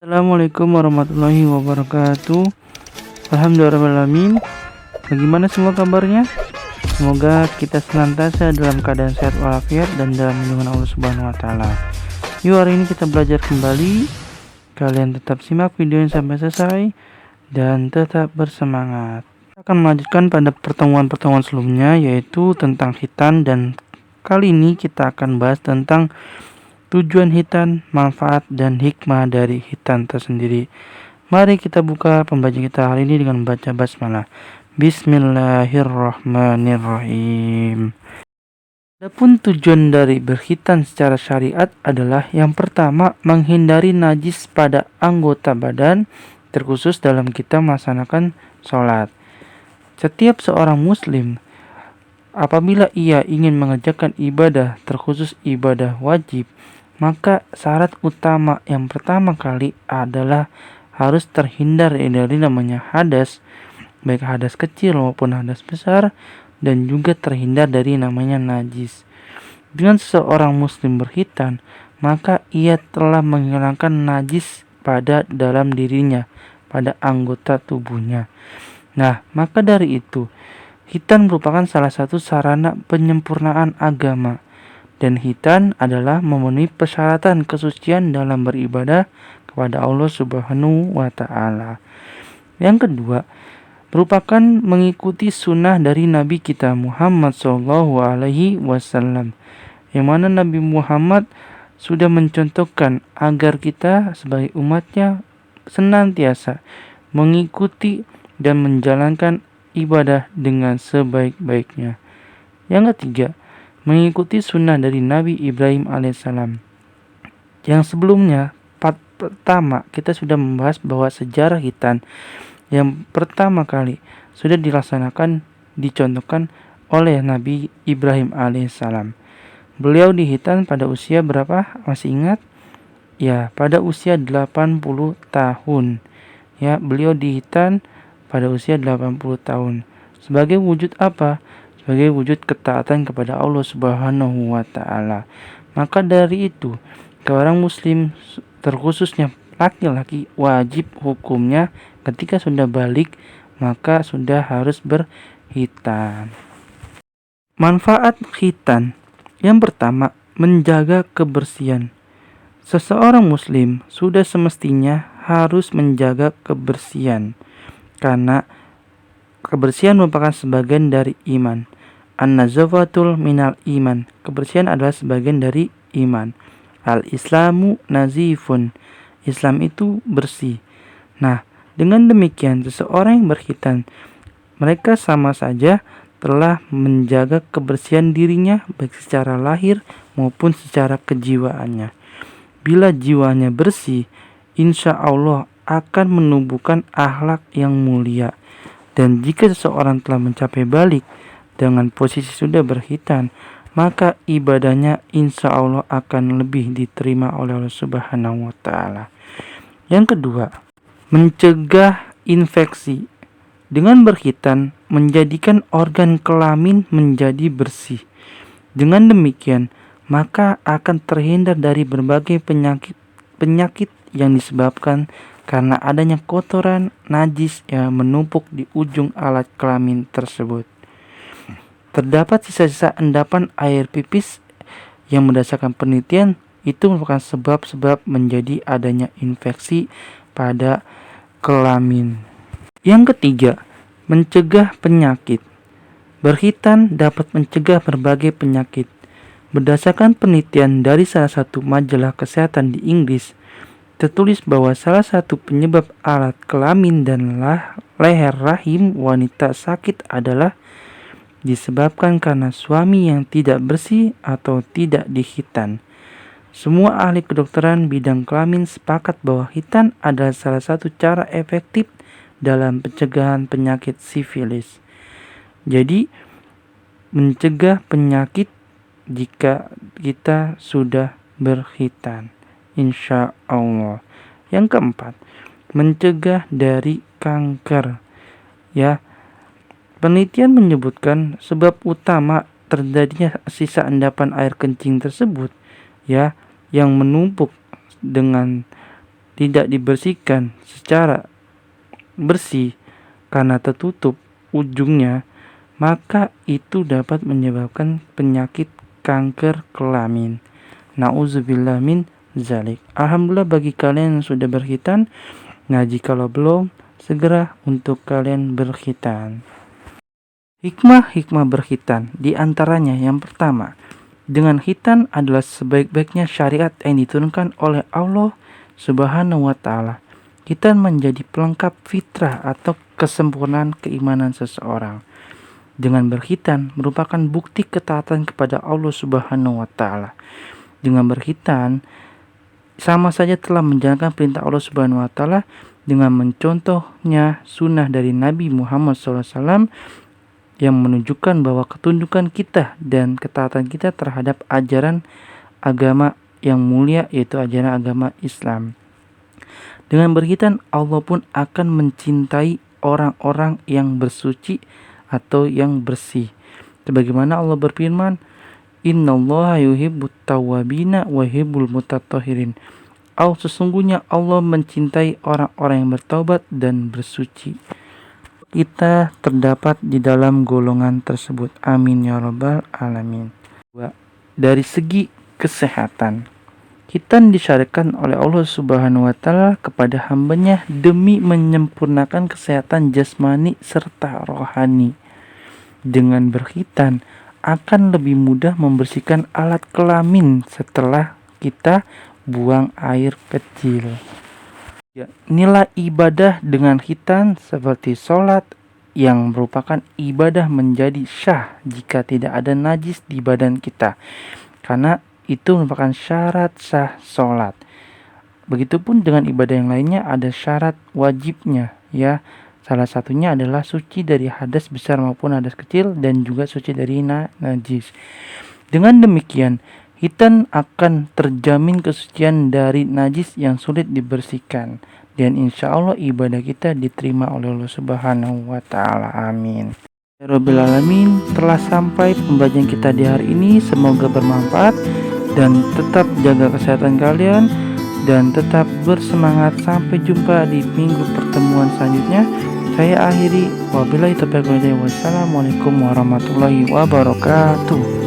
Assalamualaikum warahmatullahi wabarakatuh. Alhamdulillahirrahmanirrahim. Bagaimana semua kabarnya? Semoga kita senantiasa dalam keadaan sehat walafiat dan dalam lindungan Allah Subhanahu wa taala. Yuk, hari ini kita belajar kembali. Kalian tetap simak videonya sampai selesai dan tetap bersemangat. Kita akan melanjutkan pada pertemuan-pertemuan sebelumnya, yaitu tentang khitan, dan kali ini kita akan bahas tentang tujuan khitan, manfaat dan hikmah dari khitan tersendiri. Mari kita buka pembacaan kita hari ini dengan membaca basmalah. Bismillahirrahmanirrahim. Adapun tujuan dari berkhitan secara syariat adalah yang pertama, menghindari najis pada anggota badan, terkhusus dalam kita melaksanakan sholat. Setiap seorang muslim apabila ia ingin mengerjakan ibadah, terkhusus ibadah wajib, maka syarat utama yang pertama kali adalah harus terhindar dari namanya hadas, baik hadas kecil maupun hadas besar, dan juga terhindar dari namanya najis. Dengan seseorang muslim berkhitan, maka ia telah menghilangkan najis pada dalam dirinya, pada anggota tubuhnya. Nah, maka dari itu, khitan merupakan salah satu sarana penyempurnaan agama. Dan khitan adalah memenuhi persyaratan kesucian dalam beribadah kepada Allah Subhanahu wa taala. Yang kedua, merupakan mengikuti sunnah dari Nabi kita Muhammad Shallallahu alaihi wasallam, yang mana Nabi Muhammad sudah mencontohkan agar kita sebagai umatnya senantiasa mengikuti dan menjalankan ibadah dengan sebaik-baiknya. Yang ketiga, mengikuti sunnah dari Nabi Ibrahim alaihissalam. Yang sebelumnya, pertama kita sudah membahas bahwa sejarah khitan yang pertama kali sudah dicontohkan oleh Nabi Ibrahim alaihissalam. Beliau dikhitan pada usia berapa? Masih ingat? Ya, pada usia 80 tahun. Ya, beliau dikhitan pada usia 80 tahun. Sebagai wujud apa? Sebagai wujud ketaatan kepada Allah Subhanahu wa taala. Maka dari itu, seorang muslim, terkhususnya laki-laki, wajib hukumnya ketika sudah balik maka sudah harus berkhitan. Manfaat khitan. Yang pertama, menjaga kebersihan. Seseorang muslim sudah semestinya harus menjaga kebersihan, karena kebersihan merupakan sebagian dari iman. An-nazafatul minal iman. Kebersihan adalah sebagian dari iman. Al-islamu nazifun. Islam itu bersih. Nah, dengan demikian seseorang yang berkhitan, mereka sama saja telah menjaga kebersihan dirinya baik secara lahir maupun secara kejiwaannya. Bila jiwanya bersih, insya Allah akan menumbuhkan akhlak yang mulia. Dan jika seseorang telah mencapai balik dengan posisi sudah berkhitan, maka ibadahnya insya Allah akan lebih diterima oleh Allah Subhanahu wa taala. Yang kedua, mencegah infeksi. Dengan berkhitan menjadikan organ kelamin menjadi bersih. Dengan demikian, maka akan terhindar dari berbagai penyakit yang disebabkan karena adanya kotoran najis yang menumpuk di ujung alat kelamin tersebut. Terdapat sisa-sisa endapan air pipis yang berdasarkan penelitian itu merupakan sebab-sebab menjadi adanya infeksi pada kelamin. Yang ketiga, mencegah penyakit. Berkhitan dapat mencegah berbagai penyakit. Berdasarkan penelitian dari salah satu majalah kesehatan di Inggris, tertulis bahwa salah satu penyebab alat kelamin dan leher rahim wanita sakit adalah disebabkan karena suami yang tidak bersih atau tidak dikhitan. Semua ahli kedokteran bidang kelamin sepakat bahwa khitan adalah salah satu cara efektif dalam pencegahan penyakit sifilis. Jadi, mencegah penyakit jika kita sudah berkhitan, insya Allah. Yang keempat, mencegah dari kanker. Ya, penelitian menyebutkan sebab utama terjadinya sisa endapan air kencing tersebut, ya, yang menumpuk dengan tidak dibersihkan secara bersih karena tertutup ujungnya, maka itu dapat menyebabkan penyakit kanker kelamin. Nauzubillah min zalik. Alhamdulillah bagi kalian yang sudah berkhitan. Nah, jikalau belum, segera untuk kalian berkhitan. Hikmah-hikmah berkhitan, di antaranya yang pertama, dengan khitan adalah sebaik-baiknya syariat yang diturunkan oleh Allah Subhanahu wa Ta'ala. Khitan menjadi pelengkap fitrah atau kesempurnaan keimanan seseorang. Dengan berkhitan merupakan bukti ketaatan kepada Allah Subhanahu wa Ta'ala. Dengan berkhitan sama saja telah menjalankan perintah Allah Subhanahu wa Ta'ala dengan mencontohnya sunnah dari Nabi Muhammad SAW yang menunjukkan bahwa ketundukan kita dan ketaatan kita terhadap ajaran agama yang mulia, yaitu ajaran agama Islam. Dengan berkhitan, Allah pun akan mencintai orang-orang yang bersuci atau yang bersih. Sebagaimana Allah berfirman, Innallaha yuhibbut tawwabina wa yuhibbul mutatahhirin. Sesungguhnya Allah mencintai orang-orang yang bertaubat dan bersuci. Kita terdapat di dalam golongan tersebut. Amin ya rabbal alamin. Dari segi kesehatan, khitan disyariatkan oleh Allah Subhanahu wa Ta'ala kepada hambanya demi menyempurnakan kesehatan jasmani serta rohani. Dengan berkhitan akan lebih mudah membersihkan alat kelamin setelah kita buang air kecil. Nilai ibadah dengan khitan seperti sholat yang merupakan ibadah menjadi syah jika tidak ada najis di badan kita, karena itu merupakan syarat sah sholat. Begitupun dengan ibadah yang lainnya ada syarat wajibnya, ya. Salah satunya adalah suci dari hadas besar maupun hadas kecil dan juga suci dari najis. Dengan demikian, khitan akan terjamin kesucian dari najis yang sulit dibersihkan, dan insya Allah ibadah kita diterima oleh Allah Subhanahu wa Ta'ala. Amin. Ya Rabbil Alamin. Telah sampai pembelajaran kita di hari ini. Semoga bermanfaat dan tetap jaga kesehatan kalian dan tetap bersemangat. Sampai jumpa di minggu pertemuan selanjutnya. Saya akhiri. Wabillahi taufiq wal hidayah. Wassalamualaikum warahmatullahi wabarakatuh.